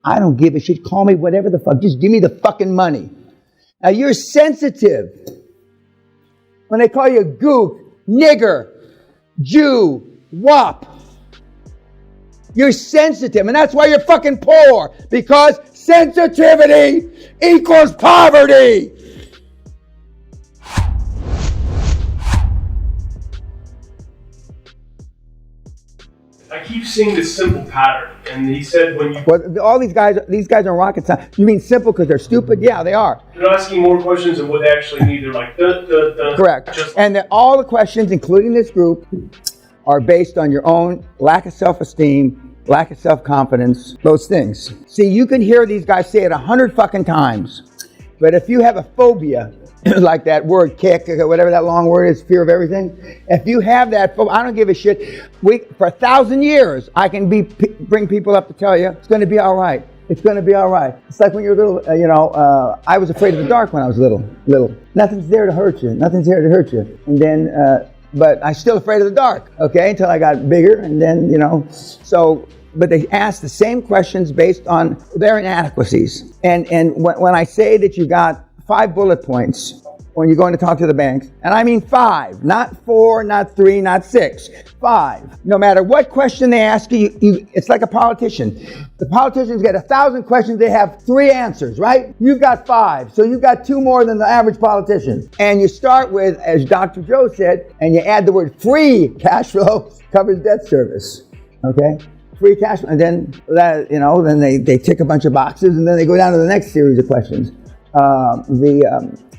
I don't give a shit. Call me whatever the fuck. Just give me the fucking money. Now you're sensitive. When they call you gook, nigger, Jew, wop, you're sensitive, and that's why you're fucking poor, because sensitivity equals poverty. I keep seeing this simple pattern, and he said when you... Well, all these guys are rocket science. You mean simple because they're stupid? Yeah, they are. They're asking more questions than what they actually need. They're like, Correct. And all the questions, including this group, are based on your own lack of self-esteem, lack of self-confidence, those things. See, you can hear these guys say it 100 fucking times, but if you have a phobia, like that word kick, or whatever that long word is, fear of everything. If you have that, I don't give a shit. For 1,000 years, I can bring people up to tell you, it's going to be all right. It's going to be all right. It's like when you're little, I was afraid of the dark when I was little. Nothing's there to hurt you. Nothing's there to hurt you. And then, but I'm still afraid of the dark, okay, until I got bigger. And then, but they ask the same questions based on their inadequacies. And when I say that you got 5 bullet points when you're going to talk to the banks, and I mean 5, not 4, not 3, not 6, 5. No matter what question they ask you, it's like a politician. The politicians get 1,000 questions, they have 3 answers, right? You've got 5, so you've got 2 more than the average politician. And you start with, as Dr. Joe said, and you add the word free cash flow covers debt service, okay? Free cash flow, and then then they tick a bunch of boxes, and then they go down to the next series of questions.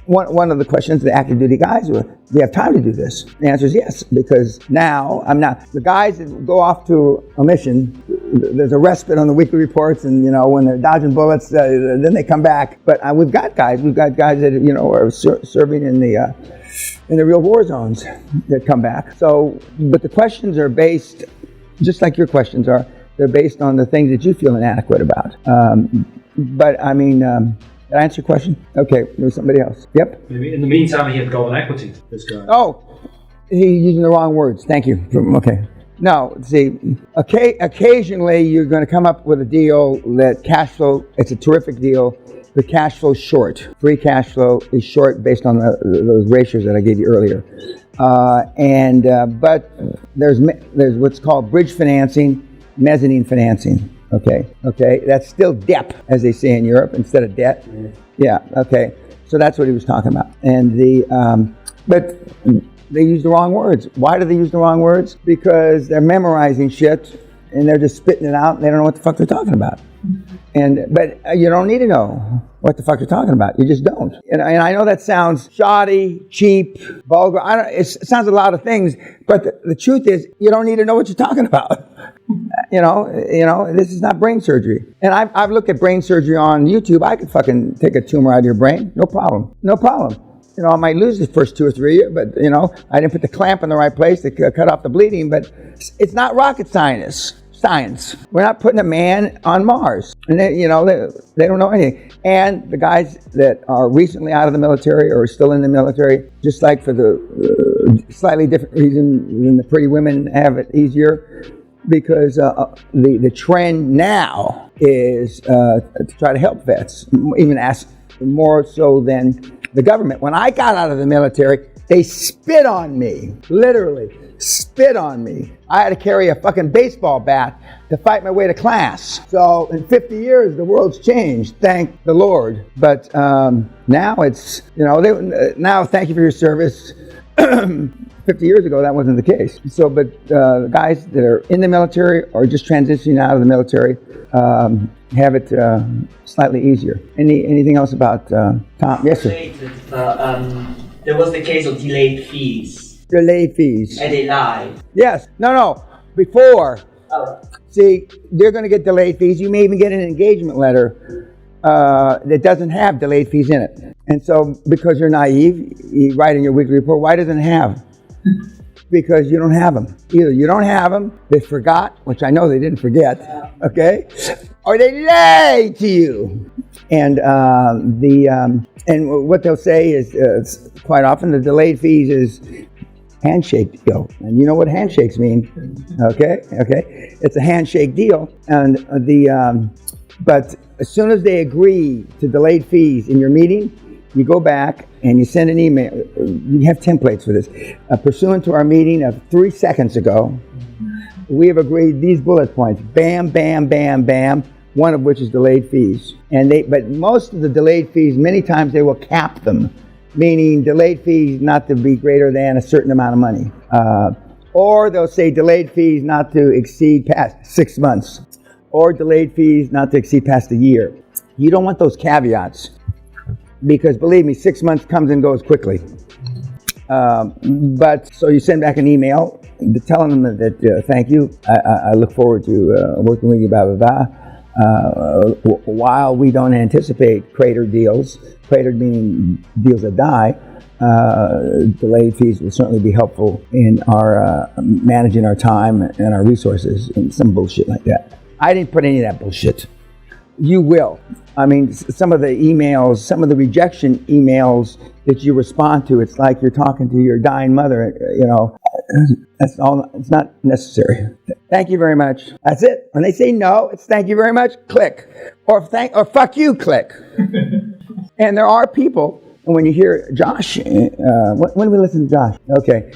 One of the questions, the active duty guys were, do you have time to do this? The answer is yes, because now I'm not. The guys that go off to a mission, there's a respite on the weekly reports, and when they're dodging bullets, then they come back. But we've got guys that are serving in the real war zones that come back. So, but the questions are based, just like your questions are, they're based on the things that you feel inadequate about. But I mean. Did I answer your question? Okay, there's somebody else. Yep. Maybe in the meantime, he had golden equity, this guy. Oh, he's using the wrong words. Thank you. Okay. No, see, occasionally you're going to come up with a deal that cash flow, it's a terrific deal, but cash flow's short. Free cash flow is short based on those ratios that I gave you earlier. But there's what's called bridge financing, mezzanine financing. Okay, that's still debt, as they say in Europe, instead of debt. Yeah, okay. So that's what he was talking about. And but they use the wrong words. Why do they use the wrong words? Because they're memorizing shit and they're just spitting it out and they don't know what the fuck they're talking about. But you don't need to know what the fuck you're talking about. You just don't. And I know that sounds shoddy, cheap, vulgar. It sounds a lot of things, but the truth is, you don't need to know what you're talking about. This is not brain surgery. And I've looked at brain surgery on YouTube. I could fucking take a tumor out of your brain. No problem. I might lose the first 2 or 3 years, but, I didn't put the clamp in the right place to cut off the bleeding, but it's not rocket science. We're not putting a man on Mars. And they don't know anything. And the guys that are recently out of the military or still in the military, just like for the slightly different reason than the pretty women have it easier, because the trend now is to try to help vets, even ask more so than the government. When I got out of the military, they spit on me, literally spit on me. I had to carry a fucking baseball bat to fight my way to class. So in 50 years, the world's changed, thank the Lord. But now it's, now thank you for your service. 50 years ago, that wasn't the case. So, but the guys that are in the military or just transitioning out of the military have it slightly easier. Anything else about Tom? Yes, sir. There was the case of delayed fees. Delayed fees. And they lied. Yes. No. Before. Oh. See, they're going to get delayed fees. You may even get an engagement letter that doesn't have delayed fees in it. And so, because you're naive, you write in your weekly report, why doesn't it have? Because you don't have them. Either you don't have them, they forgot, which I know they didn't forget, okay? Or they lied to you. And and what they'll say is quite often the delayed fees is handshake deal. And you know what handshakes mean, okay? It's a handshake deal. And But as soon as they agree to delayed fees in your meeting, you go back and you send an email. You have templates for this. Pursuant to our meeting of 3 seconds ago, we have agreed these bullet points. Bam, bam, bam, bam. One of which is delayed fees. But most of the delayed fees, many times they will cap them, meaning delayed fees not to be greater than a certain amount of money. Or they'll say delayed fees not to exceed past 6 months. Or delayed fees not to exceed past a year. You don't want those caveats, because believe me, 6 months comes and goes quickly. But so you send back an email telling them that thank you, I look forward to working with you, blah, blah, blah. While we don't anticipate cratered deals, cratered meaning deals that die, delayed fees will certainly be helpful in our managing our time and our resources and some bullshit like that. I didn't put any of that bullshit. You will. I mean, some of the emails, some of the rejection emails that you respond to, it's like you're talking to your dying mother, you know. That's all. It's not necessary. Thank you very much. That's it. When they say no, it's thank you very much, click. Or fuck you, click. And there are people, and when you hear Josh, when do we listen to Josh? Okay.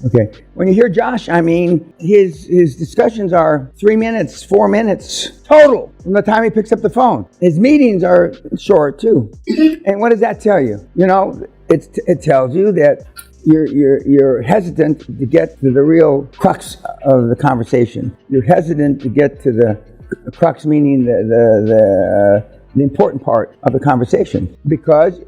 Okay. When you hear Josh, I mean, his discussions are 3 minutes, 4 minutes total from the time he picks up the phone. His meetings are short too. And what does that tell you? You know, it tells you that you're hesitant to get to the real crux of the conversation. You're hesitant to get to the crux, meaning the important part of the conversation, because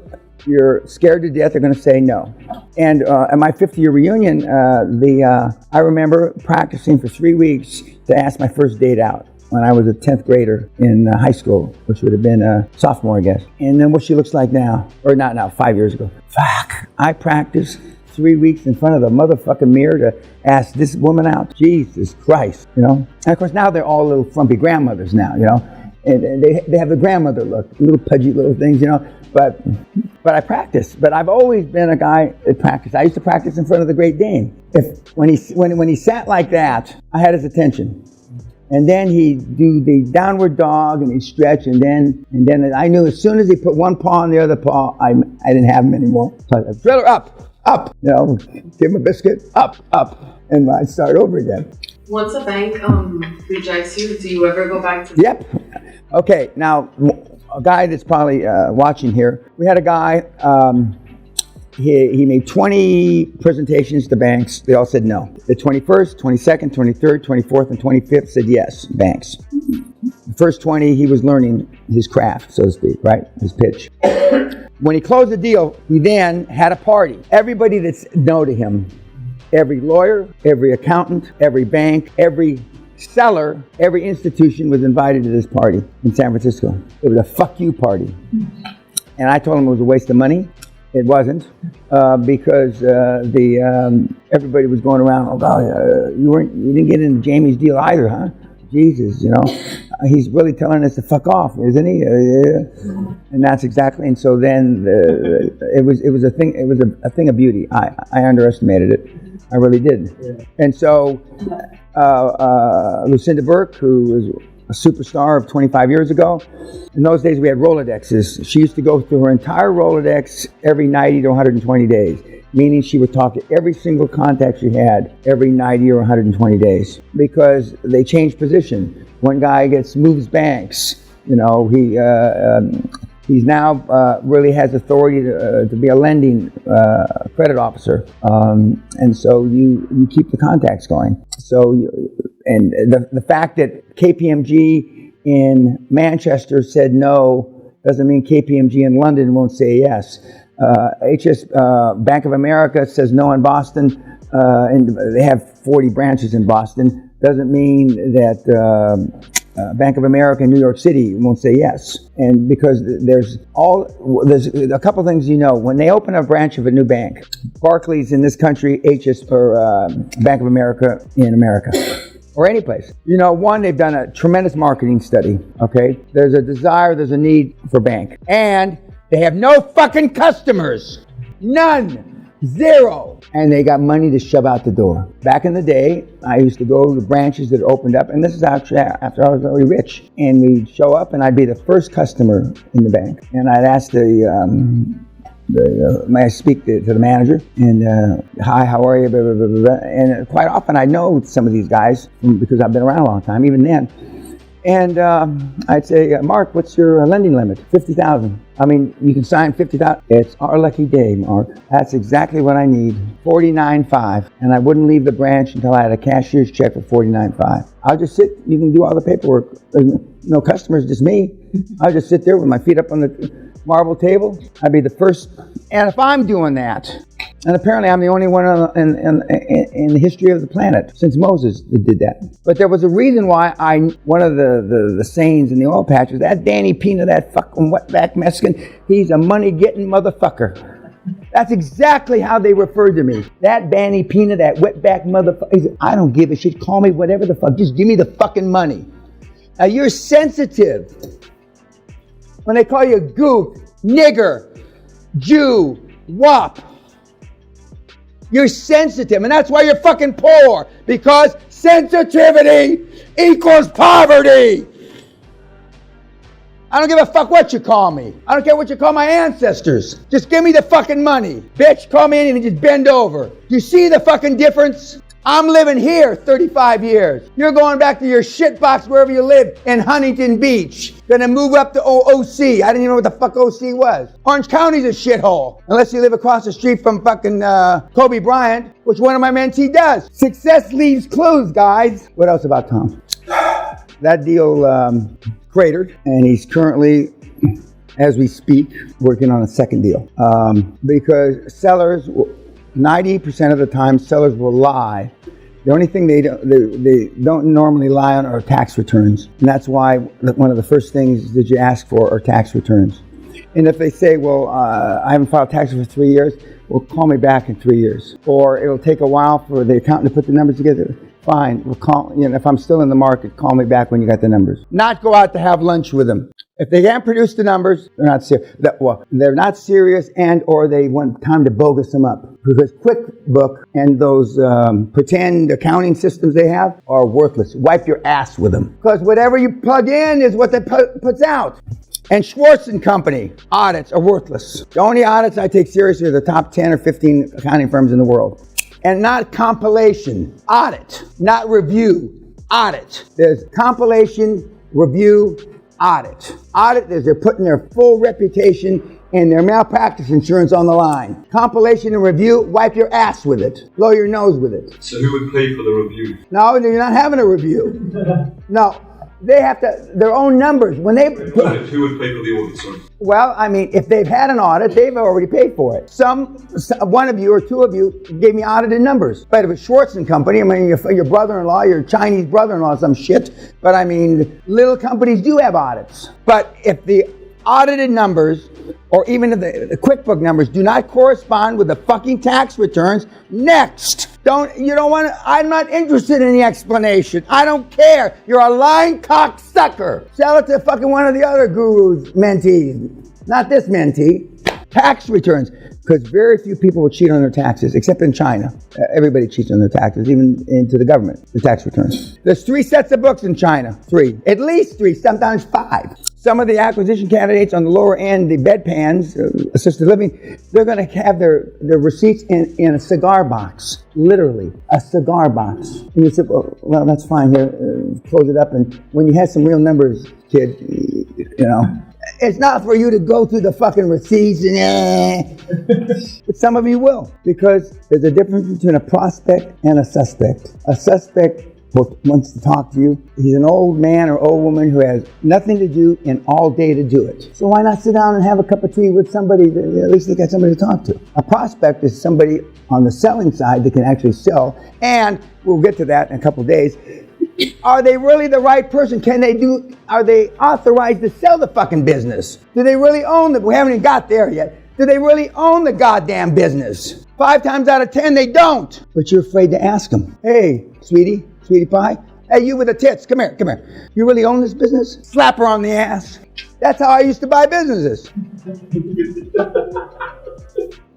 you're scared to death they're going to say no. And at my 50-year reunion, I remember practicing for 3 weeks to ask my first date out when I was a 10th grader in high school, which would have been a sophomore, I guess. And then what she looks like now, or not now, 5 years ago. Fuck, I practiced 3 weeks in front of the motherfucking mirror to ask this woman out. Jesus Christ, you know? And of course now they're all little frumpy grandmothers now, you know? And they have the grandmother look, little pudgy little things, you know? But I practice. But I've always been a guy that practiced. I used to practice in front of the Great Dane. When he sat like that, I had his attention. And then he'd do the downward dog and he'd stretch, and then I knew as soon as he put one paw on the other paw, I didn't have him anymore. So I'd drill her up, you know, give him a biscuit, up, and I'd start over again. Once a bank rejects you, do you ever go back to? Yep. Okay, now a guy that's probably watching here, we had a guy, he made 20 presentations to banks. They all said no. The 21st, 22nd, 23rd, 24th, and 25th said yes, banks. The first 20, he was learning his craft, so to speak, right? His pitch. When he closed the deal, he then had a party. Everybody that's no to him, every lawyer, every accountant, every bank, every seller, every institution was invited to this party in San Francisco. It was a fuck you party. And I told him it was a waste of money. It wasn't, because everybody was going around, oh God, you didn't get into Jamie's deal either, huh? Jesus, you know, he's really telling us to fuck off, isn't he? And that's exactly. And so then it was a thing. It was a thing of beauty. I underestimated it. I really did. Yeah. And so Lucinda Burke, who was a superstar of 25 years ago. In those days, we had Rolodexes. She used to go through her entire Rolodex every 90 to 120 days, meaning she would talk to every single contact she had every 90 or 120 days, because they changed position. One guy moves banks. You know, he's now really has authority to be a lending credit officer, and so you keep the contacts going. So. And the fact that KPMG in Manchester said no doesn't mean KPMG in London won't say yes. Bank of America says no in Boston, and they have 40 branches in Boston. Doesn't mean that Bank of America in New York City won't say yes. And because there's a couple things, you know, when they open a branch of a new bank, Barclays in this country, Bank of America in America. Or any place. You know, one, they've done a tremendous marketing study, okay? There's a desire, there's a need for bank. And they have no fucking customers. None. Zero. And they got money to shove out the door. Back in the day, I used to go to the branches that opened up, and this is actually after I was very rich. And we'd show up, and I'd be the first customer in the bank. And I'd ask may I speak to the manager? And hi, how are you? Blah, blah, blah, blah, blah. And quite often I know some of these guys because I've been around a long time, even then. And I'd say, Mark, what's your lending limit? 50,000. I mean, you can sign 50,000. It's our lucky day, Mark. That's exactly what I need. 49.5. And I wouldn't leave the branch until I had a cashier's check for 49.5. I'll just sit. You can do all the paperwork. There's no customers, just me. I'll just sit there with my feet up on the marble table. I'd be the first. And if I'm doing that, and apparently I'm the only one in the history of the planet since Moses that did that. But there was a reason why one of the sayings in the oil patch was that Danny Pena, that fucking wetback Mexican, he's a money-getting motherfucker. That's exactly how they referred to me. That Danny Pena, that wetback motherfucker. I don't give a shit. Call me whatever the fuck. Just give me the fucking money. Now you're sensitive. When they call you gook, nigger, Jew, wop, you're sensitive, and that's why you're fucking poor, because sensitivity equals poverty. I don't give a fuck what you call me. I don't care what you call my ancestors. Just give me the fucking money. Bitch, call me in and just bend over. You see the fucking difference? I'm living here 35 years. You're going back to your shitbox wherever you live in Huntington Beach. Gonna move up to OC. I didn't even know what the fuck OC was. Orange County's a shithole. Unless you live across the street from fucking Kobe Bryant, which one of my mentees does. Success leaves clues, guys. What else about Tom? That deal cratered, and he's currently, as we speak, working on a second deal. Because sellers... 90% of the time, sellers will lie. The only thing they don't normally lie on are tax returns. And that's why one of the first things that you ask for are tax returns. And if they say, well, I haven't filed taxes for 3 years, well, call me back in 3 years. Or it'll take a while for the accountant to put the numbers together. Fine, we'll call, if I'm still in the market, call me back when you got the numbers. Not go out to have lunch with them. If they can't produce the numbers, they're not serious. They're not serious, and or they want time to bogus them up. Because QuickBook and those pretend accounting systems they have are worthless. Wipe your ass with them. Because whatever you plug in is what they puts out. And Schwartz and Company audits are worthless. The only audits I take seriously are the top 10 or 15 accounting firms in the world. And not compilation, audit, not review, audit. There's compilation, review, audit. Audit is they're putting their full reputation and their malpractice insurance on the line. Compilation and review, wipe your ass with it. Blow your nose with it. So who would pay for the review? No, you're not having a review. No. They have their own numbers. Who would pay for the audit, sorry? Well, I mean, if they've had an audit, they've already paid for it. One of you or two of you gave me audited numbers. But if it's Schwartz and Company, I mean, your brother-in-law, your Chinese brother-in-law, some shit. But I mean, little companies do have audits. But if the audited numbers, or even if the QuickBook numbers do not correspond with the fucking tax returns, next. I'm not interested in the explanation. I don't care. You're a lying cocksucker. Sell it to fucking one of the other gurus, mentees. Not this mentee. Tax returns. Because very few people will cheat on their taxes, except in China. Everybody cheats on their taxes, even into the government, the tax returns. There's 3 sets of books in China. 3. At least 3, sometimes 5. Some of the acquisition candidates on the lower end, the bedpans, assisted living, they're going to have their receipts in a cigar box. Literally, a cigar box. And you say, well, that's fine. Here, close it up. And when you have some real numbers, kid, it's not for you to go through the fucking receipts but some of you will, because there's a difference between a prospect and a suspect. A suspect wants to talk to you. He's an old man or old woman who has nothing to do and all day to do it. So why not sit down and have a cup of tea with somebody that at least they got somebody to talk to? A prospect is somebody on the selling side that can actually sell, and we'll get to that in a couple of days. Are they really the right person? Are they authorized to sell the fucking business? Do they really own we haven't even got there yet. Do they really own the goddamn business? 5 times out of 10, they don't. But you're afraid to ask them. Hey, sweetie pie. Hey, you with the tits, come here. You really own this business? Slap her on the ass. That's how I used to buy businesses.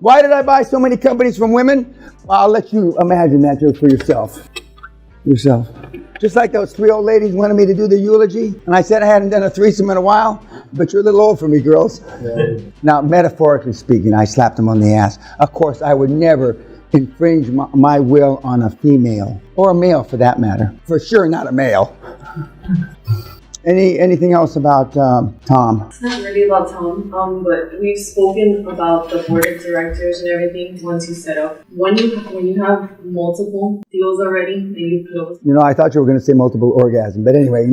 Why did I buy so many companies from women? I'll let you imagine that just for yourself. Just like those 3 old ladies wanted me to do the eulogy, and I said I hadn't done a threesome in a while, but you're a little old for me, girls. Yeah. Now, metaphorically speaking, I slapped them on the ass. Of course, I would never infringe my will on a female, or a male for that matter. For sure not a male. Anything else about Tom? It's not really about Tom, but we've spoken about the board of directors and everything once you set up. When you have multiple deals already and you close. You know, I thought you were going to say multiple orgasm, but anyway,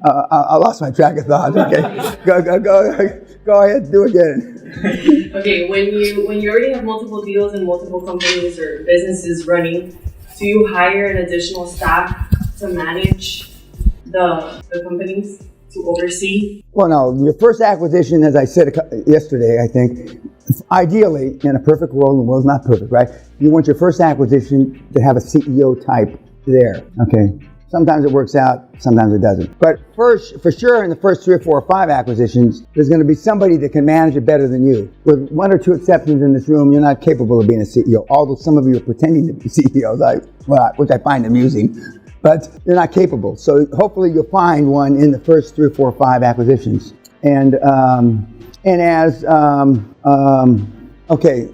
I lost my track of thought. Okay, go ahead, do it again. Okay, when you already have multiple deals and multiple companies or businesses running, do you hire an additional staff to manage the companies, to oversee? Well, no, your first acquisition, as I said yesterday, I think, ideally, in a perfect world, and the world's not perfect, right? You want your first acquisition to have a CEO type there, okay? Sometimes it works out, sometimes it doesn't. But first, for sure, in the first 3 or 4 or 5 acquisitions, there's going to be somebody that can manage it better than you. With 1 or 2 exceptions in this room, you're not capable of being a CEO, although some of you are pretending to be CEOs, which I find amusing. But you're not capable. So hopefully you'll find one in the first 3 or 4 or 5 acquisitions. Okay,